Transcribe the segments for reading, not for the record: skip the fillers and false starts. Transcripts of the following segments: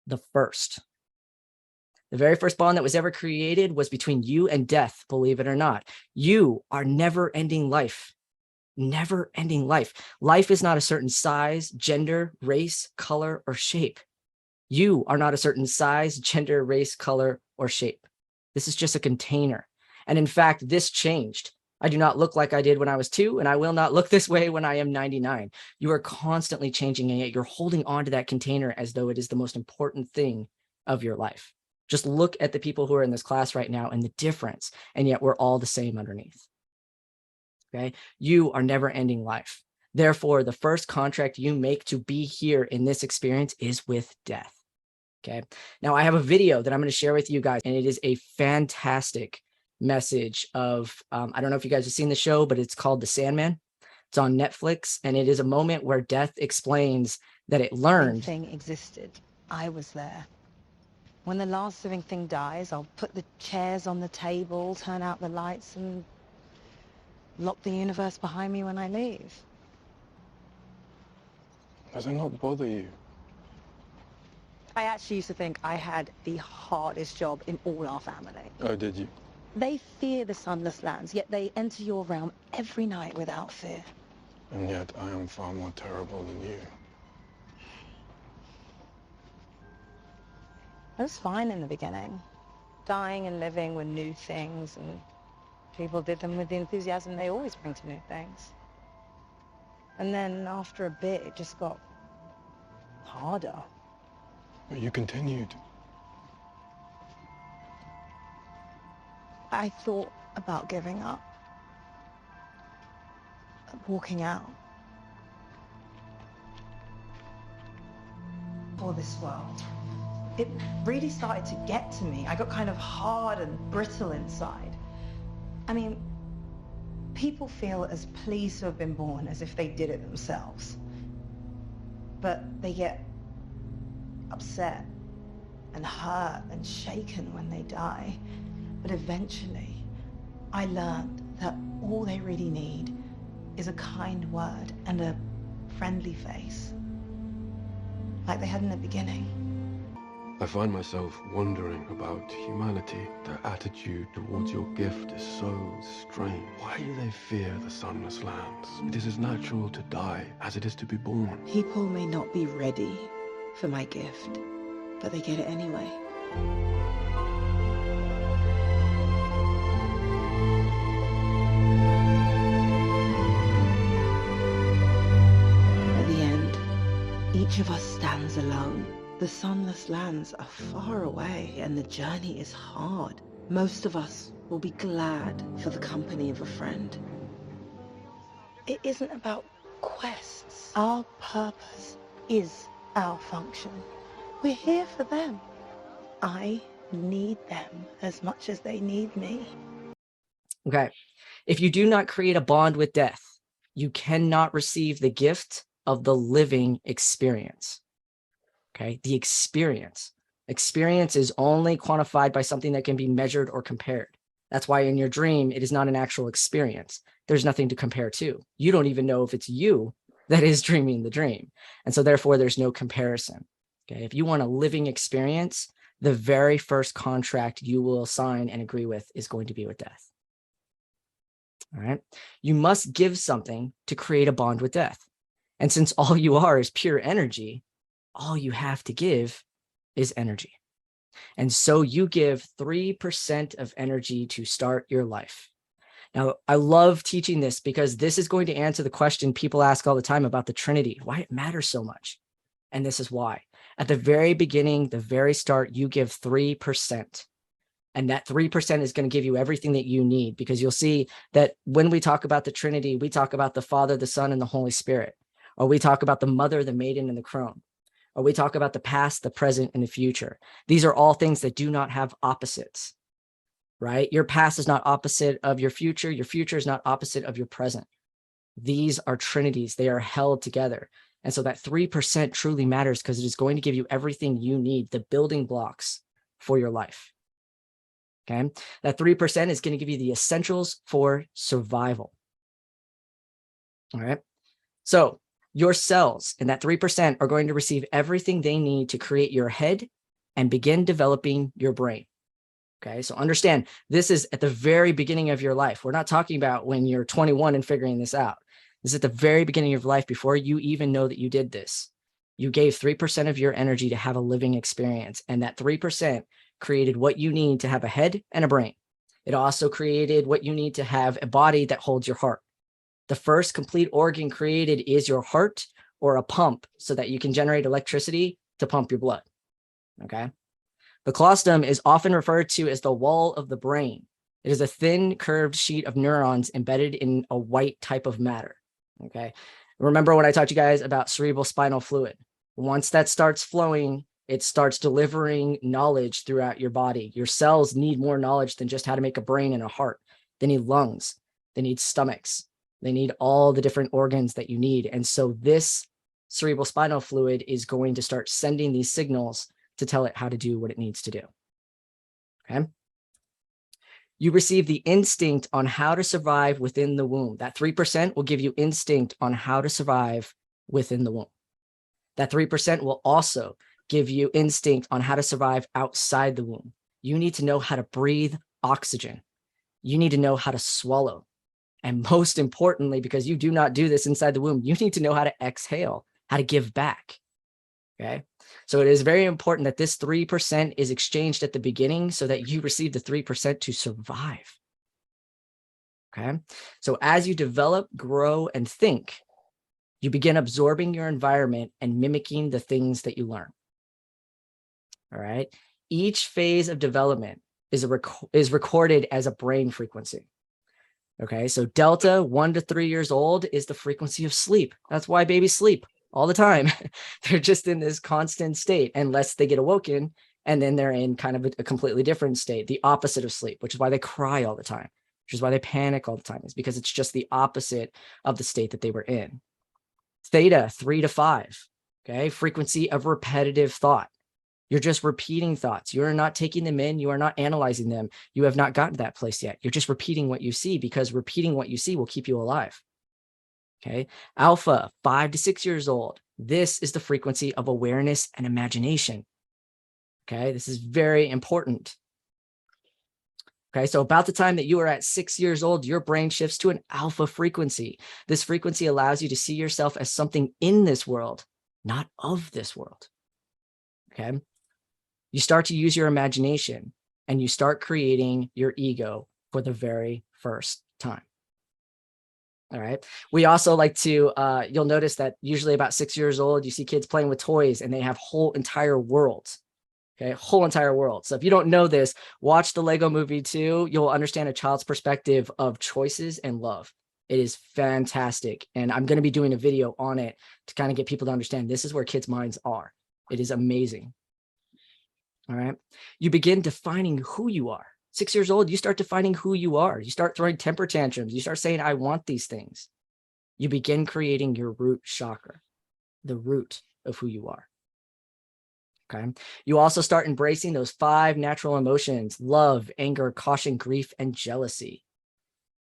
The first. The very first bond that was ever created was between you and death, believe it or not. You are never-ending life. Never-ending life. Life is not a certain size, gender, race, color, or shape. You are not a certain size, gender, race, color, or shape. This is just a container. And in fact, this changed. I do not look like I did when I was 2, and I will not look this way when I am 99. You are constantly changing, and yet you're holding on to that container as though it is the most important thing of your life. Just look at the people who are in this class right now and the difference, and yet we're all the same underneath. Okay? You are never-ending life. Therefore, the first contract you make to be here in this experience is with death. Okay. Now I have a video that I'm going to share with you guys, and it is a fantastic message of, I don't know if you guys have seen the show, but it's called The Sandman. It's on Netflix, and it is a moment where death explains that it learned. Thing existed. I was there. When the last living thing dies, I'll put the chairs on the table, turn out the lights, and lock the universe behind me when I leave. Does it not bother you? I actually used to think I had the hardest job in all our family. Oh, did you? They fear the sunless lands, yet they enter your realm every night without fear. And yet I am far more terrible than you. I was fine in the beginning. Dying and living were new things, and people did them with the enthusiasm they always bring to new things. And then after a bit, it just got harder. But you continued. I thought about giving up. Walking out. For this world. It really started to get to me. I got kind of hard and brittle inside. I mean, people feel as pleased to have been born as if they did it themselves. But they get upset and hurt and shaken when they die. But eventually, I learned that all they really need is a kind word and a friendly face, like they had in the beginning. I find myself wondering about humanity. Their attitude towards your gift is so strange. Why do they fear the sunless lands? It is as natural to die as it is to be born. People may not be ready for my gift, but they get it anyway. At the end, each of us stands alone. The sunless lands are far away, and the journey is hard. Most of us will be glad for the company of a friend. It isn't about quests. Our purpose is our function. We're here for them. I need them as much as they need me. Okay. If you do not create a bond with death, you cannot receive the gift of the living experience. Okay. The experience. Experience is only quantified by something that can be measured or compared. That's why in your dream, it is not an actual experience. There's nothing to compare to. You don't even know if it's you that is dreaming the dream. And so therefore there's no comparison. Okay. If you want a living experience, the very first contract you will sign and agree with is going to be with death. All right. You must give something to create a bond with death. And since all you are is pure energy, all you have to give is energy. And so you give 3% of energy to start your life. Now, I love teaching this because this is going to answer the question people ask all the time about the Trinity, why it matters so much. And this is why. At the very beginning, the very start, you give 3%. And that 3% is going to give you everything that you need, because you'll see that when we talk about the Trinity, we talk about the Father, the Son, and the Holy Spirit. Or we talk about the Mother, the Maiden, and the Crone. Or we talk about the past, the present, and the future. These are all things that do not have opposites, right? Your past is not opposite of your future. Your future is not opposite of your present. These are trinities. They are held together. And so that 3% truly matters because it is going to give you everything you need, the building blocks for your life. Okay. That 3% is going to give you the essentials for survival. All right. So Your cells in that 3% are going to receive everything they need to create your head and begin developing your brain. Okay, so understand this is at the very beginning of your life. We're not talking about when you're 21 and figuring this out. This is at the very beginning of your life before you even know that you did this. You gave 3% of your energy to have a living experience, and that 3% created what you need to have a head and a brain. It also created what you need to have a body that holds your heart. The first complete organ created is your heart, or a pump, so that you can generate electricity to pump your blood. Okay. The claustrum is often referred to as the wall of the brain. It is a thin, curved sheet of neurons embedded in a white type of matter. Okay. Remember when I taught you guys about cerebral spinal fluid? Once that starts flowing, it starts delivering knowledge throughout your body. Your cells need more knowledge than just how to make a brain and a heart. They need lungs. They need stomachs. They need all the different organs that you need. And so this cerebral spinal fluid is going to start sending these signals to tell it how to do what it needs to do. Okay. You receive the instinct on how to survive within the womb. That 3% will give you instinct on how to survive within the womb. That 3% will also give you instinct on how to survive outside the womb. You need to know how to breathe oxygen. You need to know how to swallow. And most importantly, because you do not do this inside the womb, you need to know how to exhale, how to give back. Okay. So it is very important that this 3% is exchanged at the beginning so that you receive the 3% to survive. Okay. So as you develop, grow, and think, you begin absorbing your environment and mimicking the things that you learn. All right. Each phase of development is recorded as a brain frequency. Okay. So delta, 1 to 3 years old, is the frequency of sleep. That's why babies sleep all the time. They're just in this constant state unless they get awoken, and then they're in kind of a completely different state, the opposite of sleep, which is why they cry all the time, which is why they panic all the time, is because it's just the opposite of the state that they were in. Theta, 3 to 5, okay, frequency of repetitive thought. You're just repeating thoughts. You're not taking them in. You are not analyzing them. You have not gotten to that place yet. You're just repeating what you see, because repeating what you see will keep you alive. Okay. Alpha, 5 to 6 years old. This is the frequency of awareness and imagination. Okay. This is very important. Okay. So about the time that you are at 6 years old, your brain shifts to an alpha frequency. This frequency allows you to see yourself as something in this world, not of this world. Okay. You start to use your imagination, and you start creating your ego for the very first time. All right. We also like to, you'll notice that usually about 6 years old, you see kids playing with toys and they have whole entire worlds. Okay. Whole entire world. So if you don't know this, watch the Lego Movie 2. You'll understand a child's perspective of choices and love. It is fantastic. And I'm going to be doing a video on it to kind of get people to understand this is where kids' minds are. It is amazing. All right. You begin defining who you are. 6 years old, you start defining who you are. You start throwing temper tantrums. You start saying, I want these things. You begin creating your root chakra, the root of who you are. Okay. You also start embracing those 5 natural emotions: love, anger, caution, grief, and jealousy.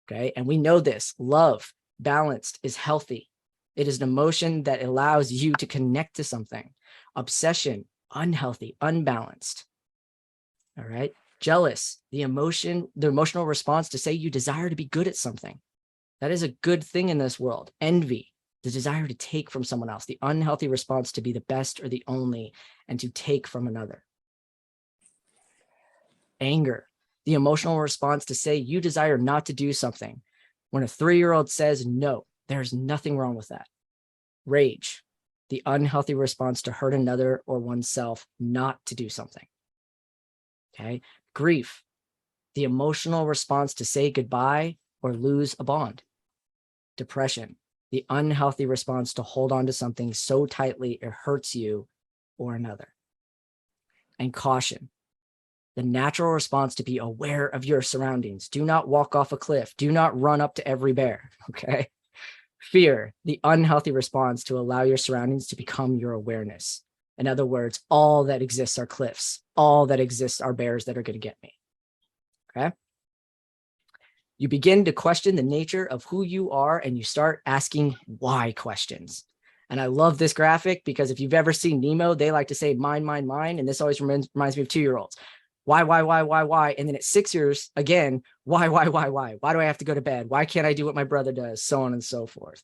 Okay. And we know this: love, balanced, is healthy. It is an emotion that allows you to connect to something. Obsession, unhealthy, unbalanced. All right. Jealous, the emotional response to say you desire to be good at something. That is a good thing in this world. Envy, the desire to take from someone else, the unhealthy response to be the best or the only and to take from another. Anger, the emotional response to say you desire not to do something. When a 3-year-old says no, there's nothing wrong with that. Rage, the unhealthy response to hurt another or oneself not to do something. Okay. Grief, the emotional response to say goodbye or lose a bond. Depression, the unhealthy response to hold on to something so tightly it hurts you or another. And caution, the natural response to be aware of your surroundings. Do not walk off a cliff. Do not run up to every bear. Okay. Fear, the unhealthy response to allow your surroundings to become your awareness. In other words, all that exists are cliffs. All that exists are bears that are going to get me. Okay. You begin to question the nature of who you are, and you start asking why questions. And I love this graphic because if you've ever seen Nemo, they like to say mine, mine, mine. And this always reminds me of 2-year-olds. Why? And then at 6 years, again, why? Why do I have to go to bed? Why can't I do what my brother does? So on and so forth.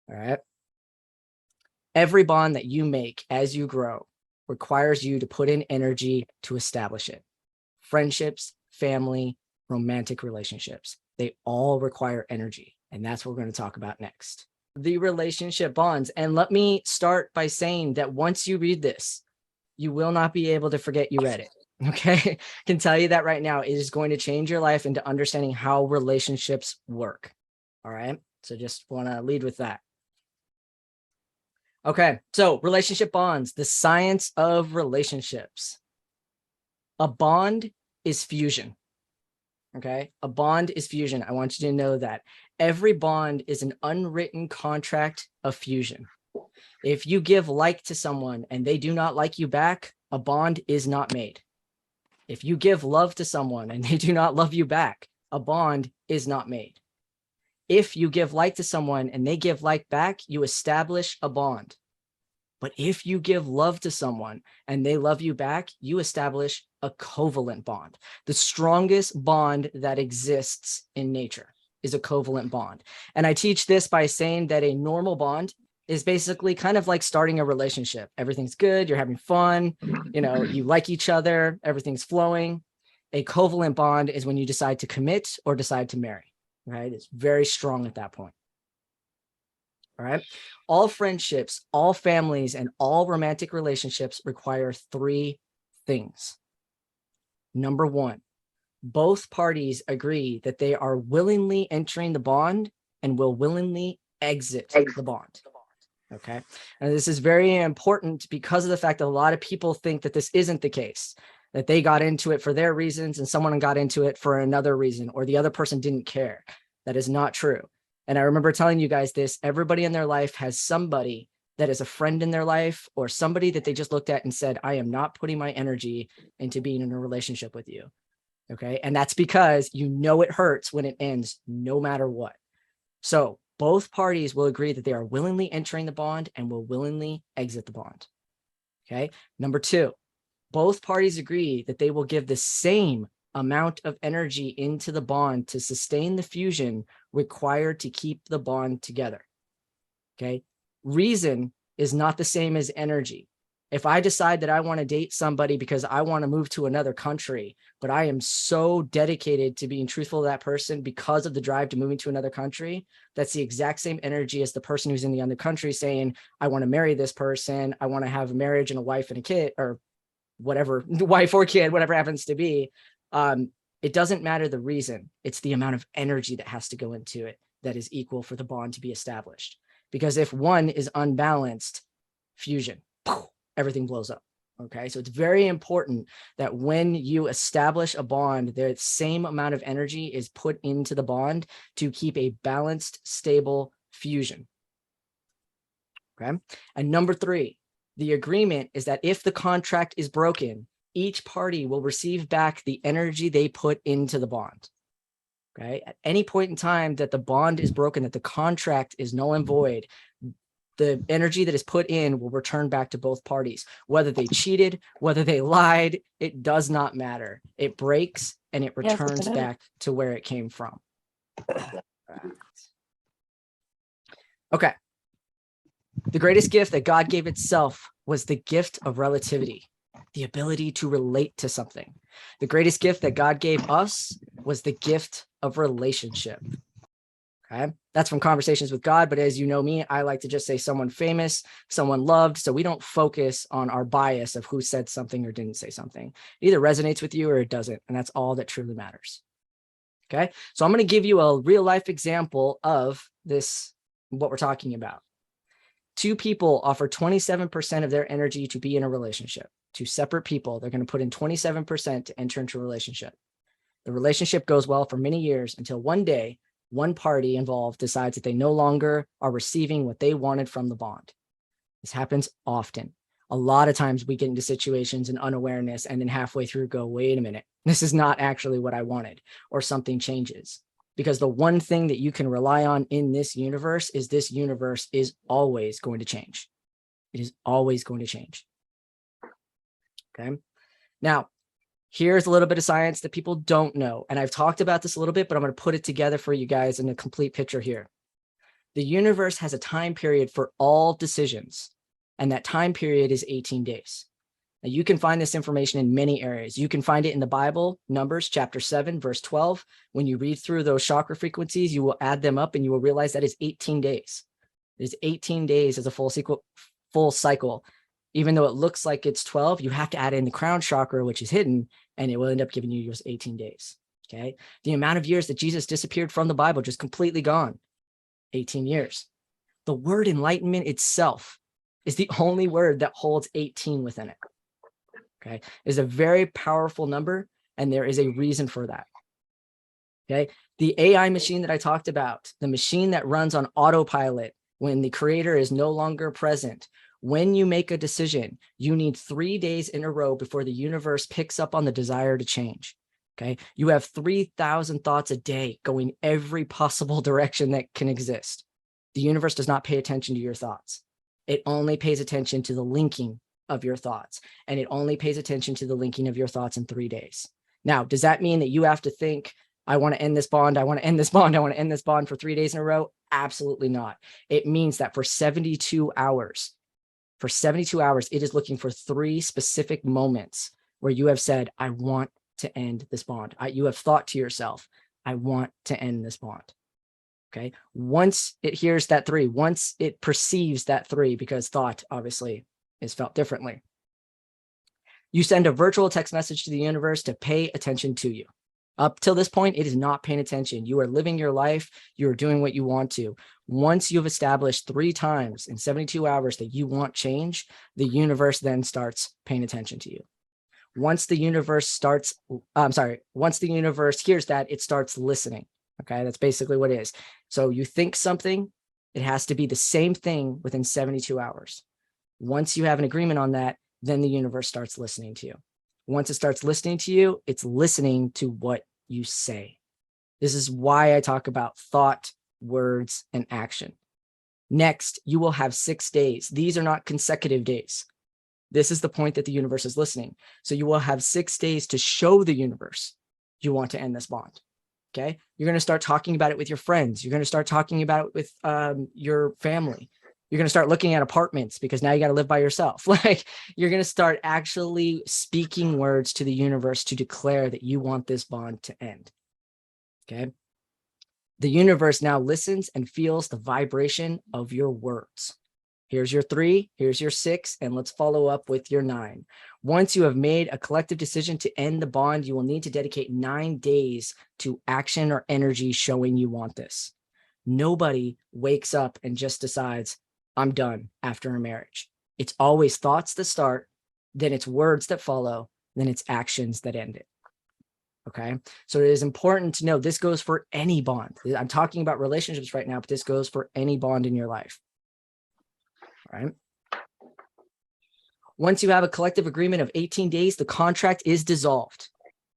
All right. Every bond that you make as you grow requires you to put in energy to establish it. Friendships, family, romantic relationships, they all require energy. And that's what we're going to talk about next. The relationship bonds. And let me start by saying that once you read this, you will not be able to forget you read it. Okay. I can tell you that right now. It is going to change your life into understanding how relationships work. All right. So just want to lead with that. Okay. So relationship bonds, the science of relationships. A bond is fusion. Okay. A bond is fusion. I want you to know that every bond is an unwritten contract of fusion. If you give like to someone and they do not like you back, a bond is not made. If you give love to someone and they do not love you back, a bond is not made. If you give like to someone and they give like back, you establish a bond. But if you give love to someone and they love you back, you establish a covalent bond. The strongest bond that exists in nature is a covalent bond. And I teach this by saying that a normal bond is basically kind of like starting a relationship. Everything's good. You're having fun. You like each other. Everything's flowing. A covalent bond is when you decide to commit or decide to marry, right? It's very strong at that point. All right. All friendships, all families, and all romantic relationships require 3 things. Number 1, both parties agree that they are willingly entering the bond and will willingly exit the bond. Okay. And this is very important because of the fact that a lot of people think that this isn't the case, that they got into it for their reasons and someone got into it for another reason, or the other person didn't care. That is not true. And I remember telling you guys this, everybody in their life has somebody that is a friend in their life or somebody that they just looked at and said, I am not putting my energy into being in a relationship with you. Okay. And that's because it hurts when it ends, no matter what. So both parties will agree that they are willingly entering the bond and will willingly exit the bond. Okay. Number 2, both parties agree that they will give the same amount of energy into the bond to sustain the fusion required to keep the bond together. Okay. Reason is not the same as energy. If I decide that I want to date somebody because I want to move to another country, but I am so dedicated to being truthful to that person because of the drive to moving to another country, that's the exact same energy as the person who's in the other country saying, I want to marry this person. I want to have a marriage and a wife and a kid, or whatever, wife or kid, whatever happens to be. It doesn't matter the reason. It's the amount of energy that has to go into it that is equal for the bond to be established. Because if one is unbalanced, fusion, everything blows up. Okay. So it's very important that when you establish a bond, the same amount of energy is put into the bond to keep a balanced, stable fusion. Okay. And number 3, the agreement is that if the contract is broken, each party will receive back the energy they put into the bond. Okay. At any point in time that the bond is broken, that the contract is null and void, the energy that is put in will return back to both parties. Whether they cheated, whether they lied, it does not matter. It breaks and it returns back to where it came from. Okay. The greatest gift that God gave itself was the gift of relativity, the ability to relate to something. The greatest gift that God gave us was the gift of relationship. Okay. That's from Conversations with God. But as you know me, I like to just say someone famous, someone loved. So we don't focus on our bias of who said something or didn't say something. It either resonates with you or it doesn't. And that's all that truly matters. Okay. So I'm going to give you a real life example of this, what we're talking about. 2 people offer 27% of their energy to be in a relationship. 2 separate people, they're going to put in 27% to enter into a relationship. The relationship goes well for many years until one day, one party involved decides that they no longer are receiving what they wanted from the bond. This happens often. A lot of times we get into situations in unawareness and then halfway through go, wait a minute, this is not actually what I wanted, or something changes. because the one thing that you can rely on in this universe is always going to change. It is always going to change. Okay. Now, here's a little bit of science that people don't know. And I've talked about this a little bit, but I'm going to put it together for you guys in a complete picture here. The universe has a time period for all decisions, and that time period is 18 days. Now, you can find this information in many areas. You can find it in the Bible, Numbers chapter 7, verse 12. When you read through those chakra frequencies, you will add them up and you will realize that is 18 days. It is 18 days as a full cycle. Even though it looks like it's 12, you have to add in the crown chakra, which is hidden, and it will end up giving you just 18 days. Okay. The amount of years that Jesus disappeared from the Bible, just completely gone, 18 years. The word enlightenment itself is the only word that holds 18 within it. Okay. It is a very powerful number, and there is a reason for that. Okay. The AI machine that I talked about, the machine that runs on autopilot when the creator is no longer present, when you make a decision, you need 3 days in a row before the universe picks up on the desire to change. Okay. You have 3,000 thoughts a day going every possible direction that can exist. The universe does not pay attention to your thoughts. It only pays attention to the linking of your thoughts. And it only pays attention to the linking of your thoughts in 3 days. Now, does that mean that you have to think, I want to end this bond, I want to end this bond, I want to end this bond for 3 days in a row? Absolutely not. It means that for 72 hours, it is looking for 3 specific moments where you have said, I want to end this bond. You have thought to yourself, I want to end this bond. Okay. Once it hears that 3, once it perceives that 3, because thought obviously is felt differently, you send a virtual text message to the universe to pay attention to you. Up till this point, it is not paying attention. You are living your life. You are doing what you want to. Once you've established 3 times in 72 hours that you want change, the universe then starts paying attention to you. Once the universe hears that, it starts listening. Okay, that's basically what it is. So you think something, it has to be the same thing within 72 hours. Once you have an agreement on that, then the universe starts listening to you. Once it starts listening to you, it's listening to what you say. This is why I talk about thought, words, and action. Next, you will have 6 days. These are not consecutive days. This is the point that the universe is listening. So you will have 6 days to show the universe you want to end this bond. Okay. You're going to start talking about it with your friends. You're going to start talking about it with your family. You're going to start looking at apartments because now you got to live by yourself. Like, you're going to start actually speaking words to the universe to declare that you want this bond to end. Okay. The universe now listens and feels the vibration of your words. Here's your 3, here's your 6, and let's follow up with your 9. Once you have made a collective decision to end the bond, you will need to dedicate 9 days to action or energy showing you want this. Nobody wakes up and just decides, I'm done after a marriage. It's always thoughts that start, then it's words that follow, then it's actions that end it. Okay. So it is important to know this goes for any bond. I'm talking about relationships right now, but this goes for any bond in your life. Right. Once you have a collective agreement of 18 days, the contract is dissolved.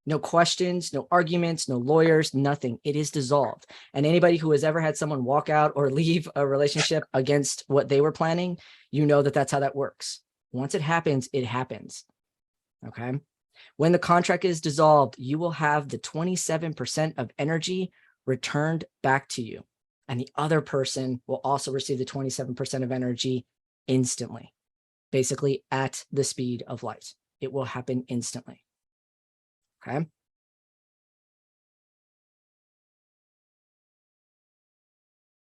No questions, no arguments, no lawyers, nothing. It is dissolved. And anybody who has ever had someone walk out or leave a relationship against what they were planning, you know that that's how that works. Once it happens, it happens. Okay. When the contract is dissolved, you will have the 27% of energy returned back to you. And the other person will also receive the 27% of energy instantly, basically at the speed of light. It will happen instantly. Okay.